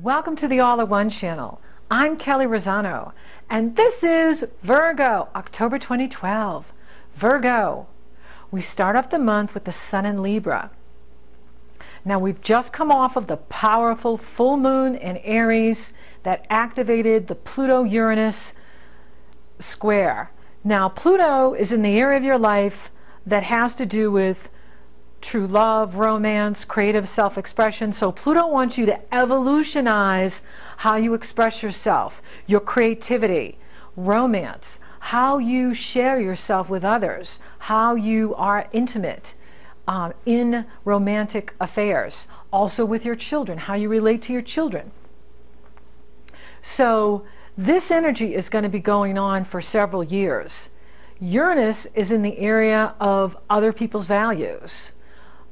Welcome to the All-in-One channel. I'm Kelley Rosano, and this is Virgo, October 2012. Virgo, we start off the month with the Sun in Libra. Now we've just come off of the powerful full moon in Aries that activated the Pluto-Uranus square. Now Pluto is in the area of your life that has to do with true love, romance, creative self-expression. So Pluto wants you to evolutionize how you express yourself, your creativity, romance, how you share yourself with others, how you are intimate in romantic affairs, also with your children, how you relate to your children. So this energy is going to be going on for several years. Uranus is in the area of other people's values,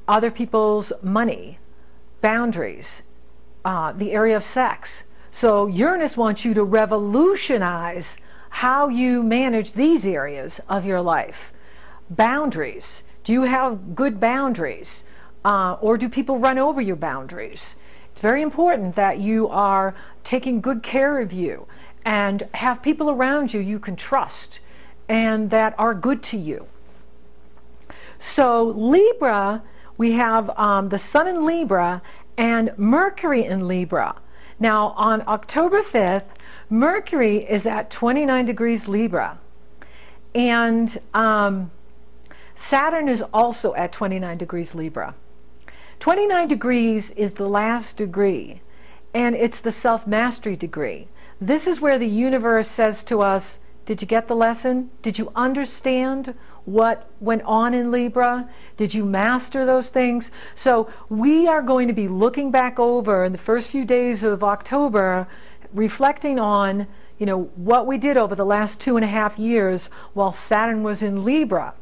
other people's money, boundaries, the area of sex. So Uranus wants you to revolutionize how you manage these areas of your life. Boundaries. Do you have good boundaries? Or do people run over your boundaries? It's very important that you are taking good care of you and have people around you you can trust and that are good to you. So Libra, we have the Sun in Libra and Mercury in Libra. Now on October 5th, Mercury is at 29 degrees Libra. And Saturn is also at 29 degrees Libra. 29 degrees is the last degree, and it's the self-mastery degree. This is where the universe says to us, did you get the lesson? Did you understand what went on in Libra? Did you master those things? So we are going to be looking back over in the first few days of October, reflecting on, what we did over the last 2.5 years while Saturn was in Libra.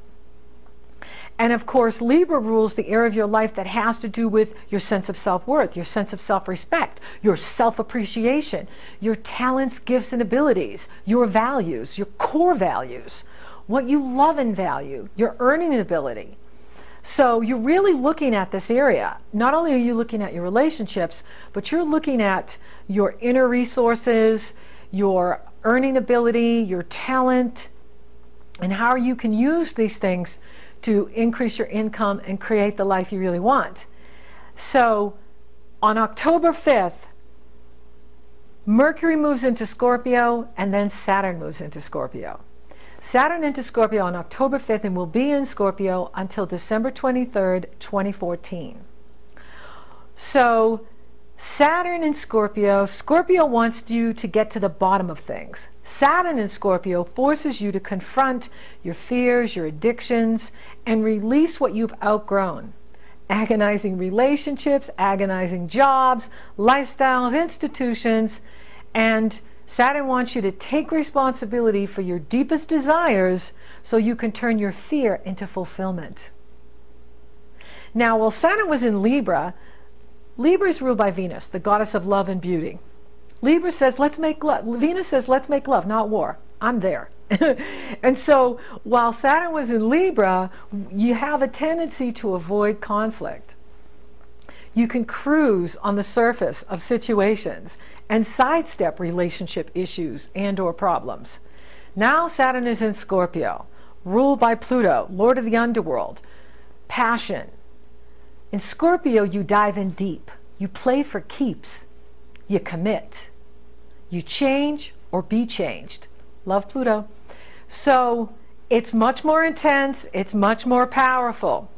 And of course, Libra rules the area of your life that has to do with your sense of self-worth, your sense of self-respect, your self-appreciation, your talents, gifts, and abilities, your values, your core values, what you love and value, your earning ability. So you're really looking at this area. Not only are you looking at your relationships, but you're looking at your inner resources, your earning ability, your talent, and how you can use these things to increase your income and create the life you really want. So on October 5th, Mercury moves into Scorpio and then Saturn moves into Scorpio. Saturn into Scorpio on October 5th and will be in Scorpio until December 23rd, 2014. So Saturn in Scorpio, Scorpio wants you to get to the bottom of things. Saturn in Scorpio forces you to confront your fears, your addictions, and release what you've outgrown. Agonizing relationships, agonizing jobs, lifestyles, institutions, and Saturn wants you to take responsibility for your deepest desires so you can turn your fear into fulfillment. Now, while Saturn was in Libra, Libra is ruled by Venus, the goddess of love and beauty. Libra says, let's make love. Venus says, let's make love, not war. I'm there. And so while Saturn was in Libra, you have a tendency to avoid conflict. You can cruise on the surface of situations and sidestep relationship issues and or problems. Now Saturn is in Scorpio, ruled by Pluto, lord of the underworld, passion. In Scorpio, you dive in deep. You play for keeps. You commit. You change or be changed. Love Pluto. So it's much more intense. It's much more powerful.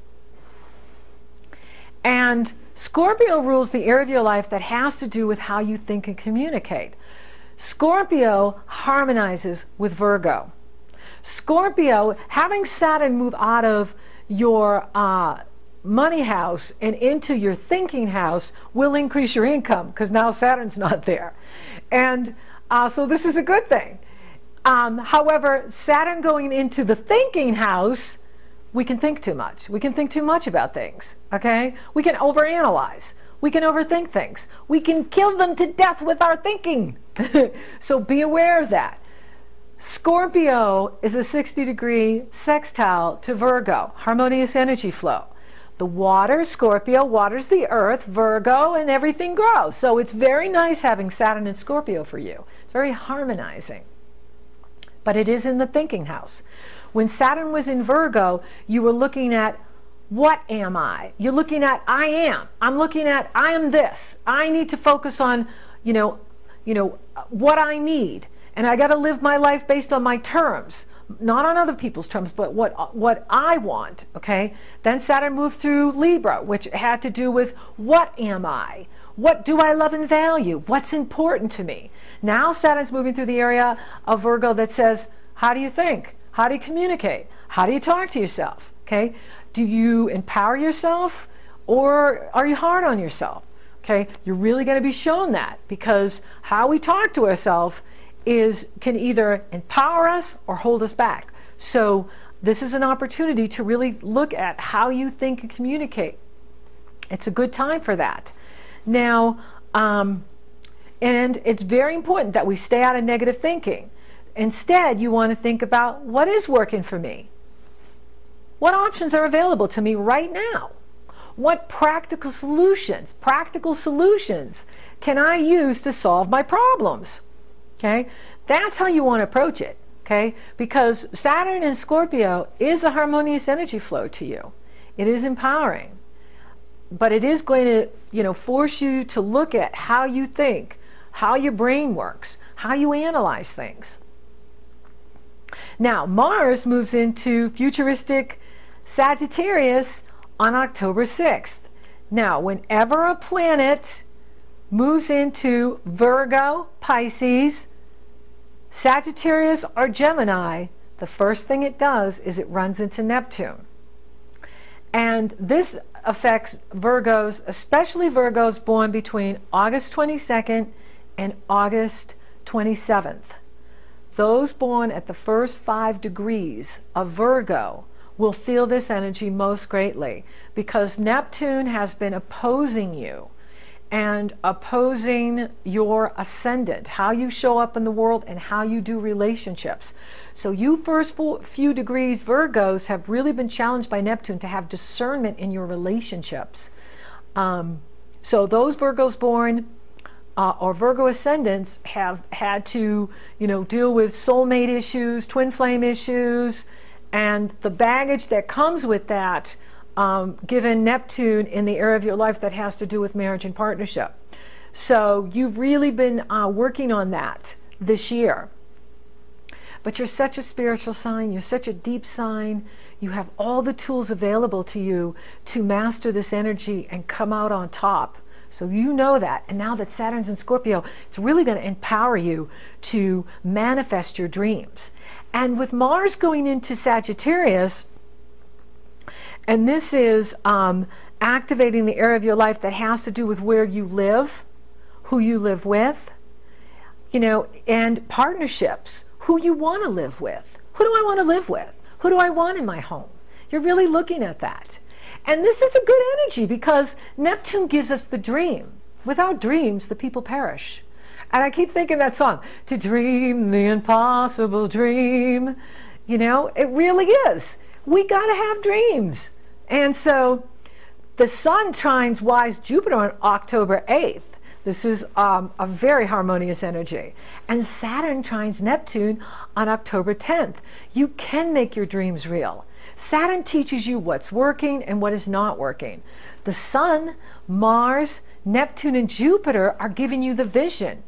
And Scorpio rules the area of your life that has to do with how you think and communicate. Scorpio harmonizes with Virgo. Scorpio, having Saturn move out of your money house and into your thinking house will increase your income because now Saturn's not there. And so this is a good thing. However, Saturn going into the thinking house, we can think too much. We can think too much about things, okay? We can overanalyze. We can overthink things. We can kill them to death with our thinking. So be aware of that. Scorpio is a 60-degree sextile to Virgo, harmonious energy flow. The water, Scorpio, waters the earth, Virgo, and everything grows. So it's very nice having Saturn and Scorpio for you. It's very harmonizing. But it is in the thinking house. When Saturn was in Virgo, you were looking at, what am I? You're looking at, I am. I'm looking at, I am this. I need to focus on, what I need. And I got to live my life based on my terms. Not on other people's terms, but what I want, okay? Then Saturn moved through Libra, which had to do with, what am I? What do I love and value? What's important to me? Now Saturn's moving through the area of Virgo that says, how do you think? How do you communicate? How do you talk to yourself? Okay? Do you empower yourself, or are you hard on yourself? Okay? You're really going to be shown that, because how we talk to ourselves can either empower us or hold us back. So this is an opportunity to really look at how you think and communicate. It's a good time for that. Now, and it's very important that we stay out of negative thinking. Instead, you want to think about, what is working for me? What options are available to me right now? What practical solutions can I use to solve my problems? Okay, that's how you want to approach it. Okay, because Saturn in Scorpio is a harmonious energy flow to you. It is empowering, but it is going to, force you to look at how you think, how your brain works, how you analyze things. Now, Mars moves into futuristic Sagittarius on October 6th. Now, whenever a planet moves into Virgo, Pisces, Sagittarius, or Gemini, the first thing it does is it runs into Neptune. And this affects Virgos, especially Virgos born between August 22nd and August 27th. Those born at the first 5 degrees of Virgo will feel this energy most greatly, because Neptune has been opposing you and opposing your ascendant, how you show up in the world and how you do relationships. So you first few degrees Virgos have really been challenged by Neptune to have discernment in your relationships. So those Virgos born or Virgo ascendants have had to, deal with soulmate issues, twin flame issues, and the baggage that comes with that, given Neptune in the area of your life that has to do with marriage and partnership. So you've really been working on that this year. But you're such a spiritual sign, you're such a deep sign, you have all the tools available to you to master this energy and come out on top. So you know that. And now that Saturn's in Scorpio, it's really going to empower you to manifest your dreams. And with Mars going into Sagittarius, and this is activating the area of your life that has to do with where you live, who you live with, and partnerships, who you want to live with. Who do I want to live with? Who do I want in my home? You're really looking at that. And this is a good energy, because Neptune gives us the dream. Without dreams, the people perish. And I keep thinking that song, to dream the impossible dream. It really is. We got to have dreams. And so the Sun trines wise Jupiter on October 8th. This is a very harmonious energy. And Saturn trines Neptune on October 10th. You can make your dreams real. Saturn teaches you what's working and what is not working. The Sun, Mars, Neptune, and Jupiter are giving you the vision.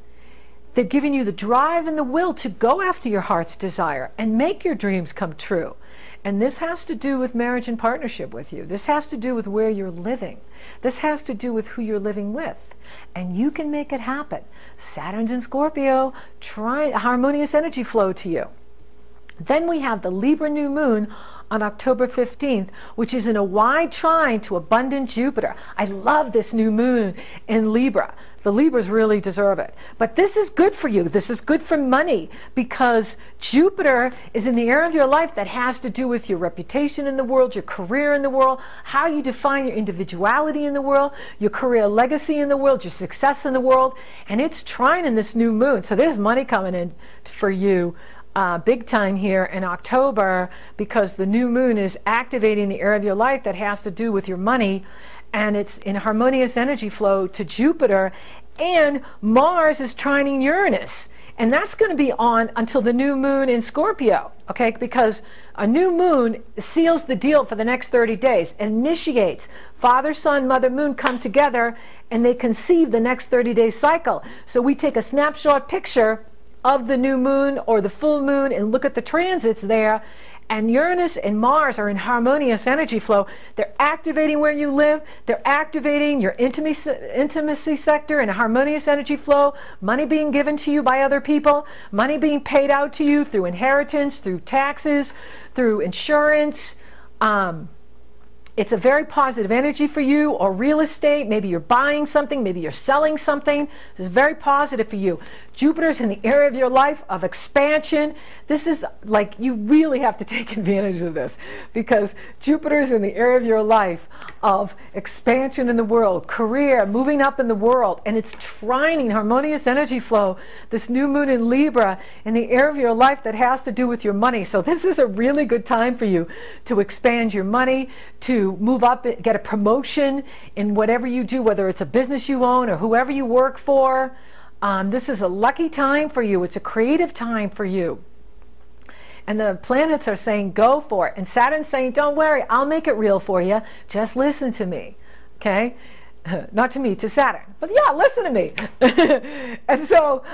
They're giving you the drive and the will to go after your heart's desire and make your dreams come true. And this has to do with marriage and partnership with you. This has to do with where you're living. This has to do with who you're living with. And you can make it happen. Saturn's in Scorpio, harmonious energy flow to you. Then we have the Libra new moon on October 15th, which is in a wide trine to abundant Jupiter. I love this new moon in Libra. The Libras really deserve it. But this is good for you. This is good for money, because Jupiter is in the area of your life that has to do with your reputation in the world, your career in the world, how you define your individuality in the world, your career legacy in the world, your success in the world. And it's trine in this new moon. So there's money coming in for you big time here in October, because the new moon is activating the area of your life that has to do with your money, and it's in harmonious energy flow to Jupiter, and Mars is trining Uranus, and that's going to be on until the new moon in Scorpio, okay? Because a new moon seals the deal for the next 30 days, initiates. Father, Sun, Mother, Moon come together, and they conceive the next 30-day cycle. So we take a snapshot picture of the new moon or the full moon and look at the transits there, and Uranus and Mars are in harmonious energy flow. They're activating where you live. They're activating your intimacy sector in a harmonious energy flow. Money being given to you by other people. Money being paid out to you through inheritance, through taxes, through insurance. It's a very positive energy for you, or real estate. Maybe you're buying something, maybe you're selling something. This is very positive for you. Jupiter's in the area of your life of expansion. This is like, you really have to take advantage of this, because Jupiter's in the area of your life of expansion in the world, career, moving up in the world, and it's trining harmonious energy flow, this new moon in Libra, in the area of your life that has to do with your money. So this is a really good time for you to expand your money, to move up, get a promotion in whatever you do, whether it's a business you own or whoever you work for. This is a lucky time for you. It's a creative time for you. And the planets are saying, go for it. And Saturn's saying, don't worry, I'll make it real for you. Just listen to me, okay? Not to me, to Saturn. But yeah, listen to me. And so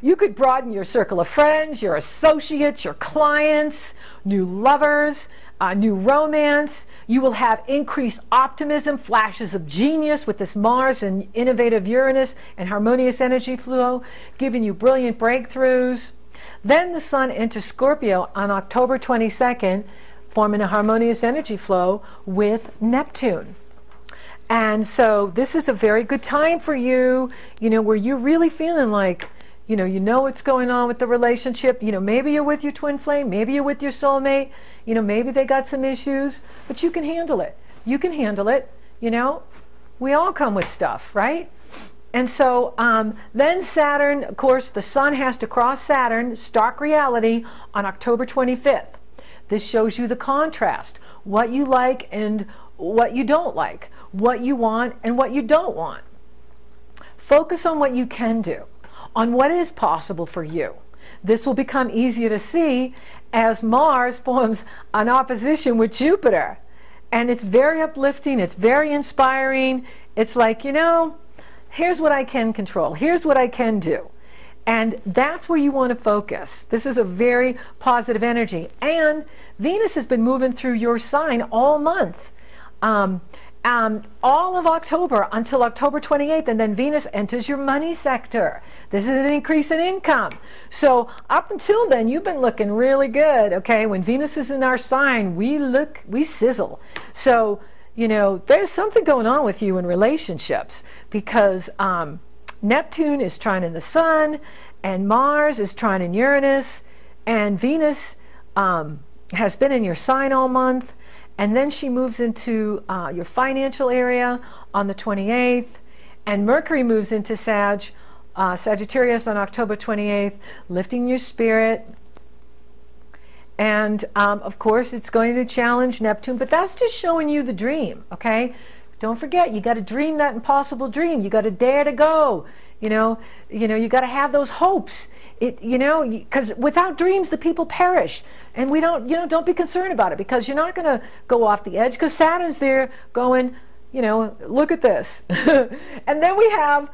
you could broaden your circle of friends, your associates, your clients, new lovers, new romance. You will have increased optimism, flashes of genius with this Mars and innovative Uranus and harmonious energy flow, giving you brilliant breakthroughs. Then the Sun enters Scorpio on October 22nd, forming a harmonious energy flow with Neptune. And so this is a very good time for you, you know, where you're really feeling like, you know what's going on with the relationship. You know, maybe you're with your twin flame, maybe you're with your soulmate, you know, maybe they got some issues, but you can handle it. You can handle it, you know. We all come with stuff, right? And so then Saturn, of course, the Sun has to cross Saturn, stark reality, on October 25th. This shows you the contrast, what you like and what you don't like, what you want and what you don't want. Focus on what you can do, on what is possible for you. This will become easier to see as Mars forms an opposition with Jupiter. And it's very uplifting, it's very inspiring. It's like, you know, here's what I can control, here's what I can do. And that's where you want to focus. This is a very positive energy. And Venus has been moving through your sign all month. All of October until October 28th, and then Venus enters your money sector. This is an increase in income. So up until then, you've been looking really good, okay? When Venus is in our sign, we sizzle. So, you know, there's something going on with you in relationships, because Neptune is trining the Sun, and Mars is trining Uranus, and Venus has been in your sign all month. And then she moves into your financial area on the 28th, and Mercury moves into Sagittarius on October 28th, lifting your spirit. And of course, it's going to challenge Neptune, but that's just showing you the dream, okay? Don't forget, you got to dream that impossible dream. You got to dare to go. You know, you got to have those hopes. Because without dreams, the people perish. And we don't, don't be concerned about it, because you're not going to go off the edge, because Saturn's there going, look at this. And then we have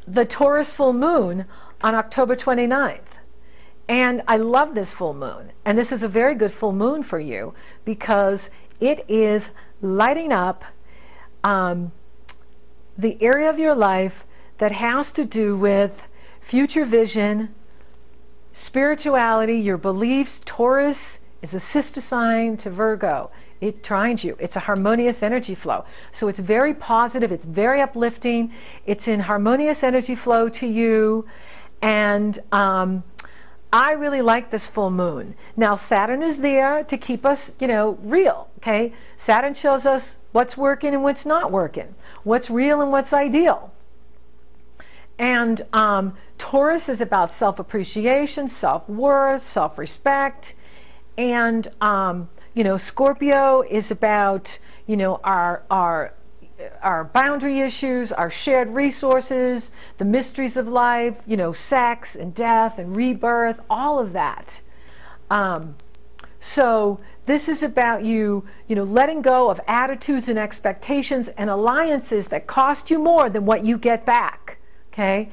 the Taurus full moon on October 29th. And I love this full moon. And this is a very good full moon for you, because it is lighting up the area of your life that has to do with future vision, spirituality, your beliefs. Taurus is a sister sign to Virgo. It trines you. It's a harmonious energy flow. So it's very positive. It's very uplifting. It's in harmonious energy flow to you. And I really like this full moon. Now, Saturn is there to keep us, real, okay? Saturn shows us what's working and what's not working, what's real and what's ideal. And Taurus is about self-appreciation, self-worth, self-respect. And, Scorpio is about, our boundary issues, our shared resources, the mysteries of life, sex and death and rebirth, all of that. So this is about you, letting go of attitudes and expectations and alliances that cost you more than what you get back, okay?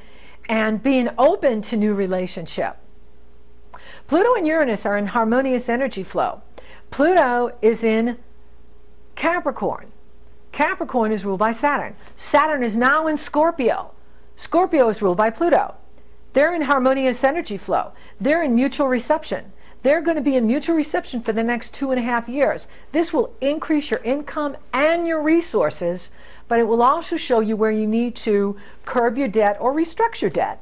And being open to new relationship. Pluto and Uranus are in harmonious energy flow. Pluto is in Capricorn. Capricorn is ruled by Saturn. Saturn is now in Scorpio. Scorpio is ruled by Pluto. They're in harmonious energy flow. They're in mutual reception. They're going to be in mutual reception for the next 2.5 years. This will increase your income and your resources, but it will also show you where you need to curb your debt or restructure debt.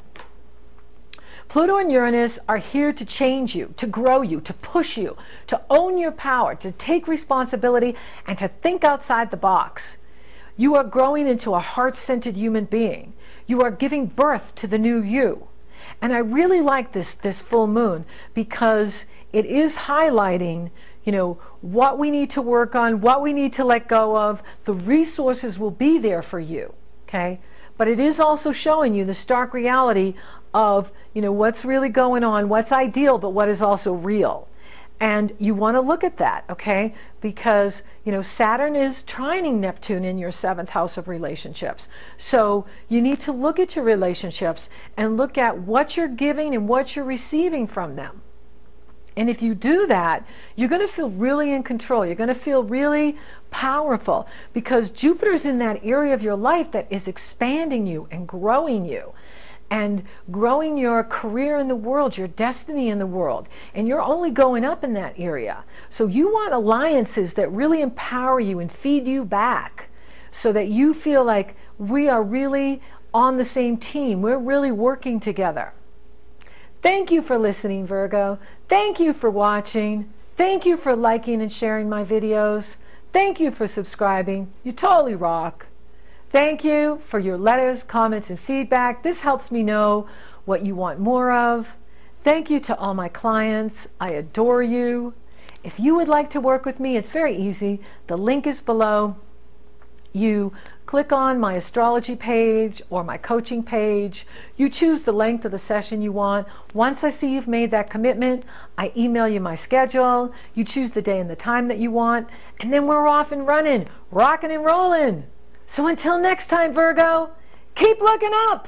Pluto and Uranus are here to change you, to grow you, to push you, to own your power, to take responsibility, and to think outside the box. You are growing into a heart-centered human being. You are giving birth to the new you. And I really like this full moon because it is highlighting, what we need to work on, what we need to let go of. The resources will be there for you, okay? But it is also showing you the stark reality of, what's really going on, what's ideal, but what is also real. And you want to look at that, okay? Because, Saturn is trining Neptune in your 7th house of relationships. So you need to look at your relationships and look at what you're giving and what you're receiving from them. And if you do that, you're going to feel really in control. You're going to feel really powerful because Jupiter's in that area of your life that is expanding you and growing you. And growing your career in the world, your destiny in the world. And you're only going up in that area. So you want alliances that really empower you and feed you back so that you feel like we are really on the same team. We're really working together. Thank you for listening, Virgo. Thank you for watching. Thank you for liking and sharing my videos. Thank you for subscribing. You totally rock. Thank you for your letters, comments, and feedback. This helps me know what you want more of. Thank you to all my clients. I adore you. If you would like to work with me, it's very easy. The link is below. You click on my astrology page or my coaching page. You choose the length of the session you want. Once I see you've made that commitment, I email you my schedule. You choose the day and the time that you want, and then we're off and running, rocking and rolling. So until next time, Virgo, keep looking up.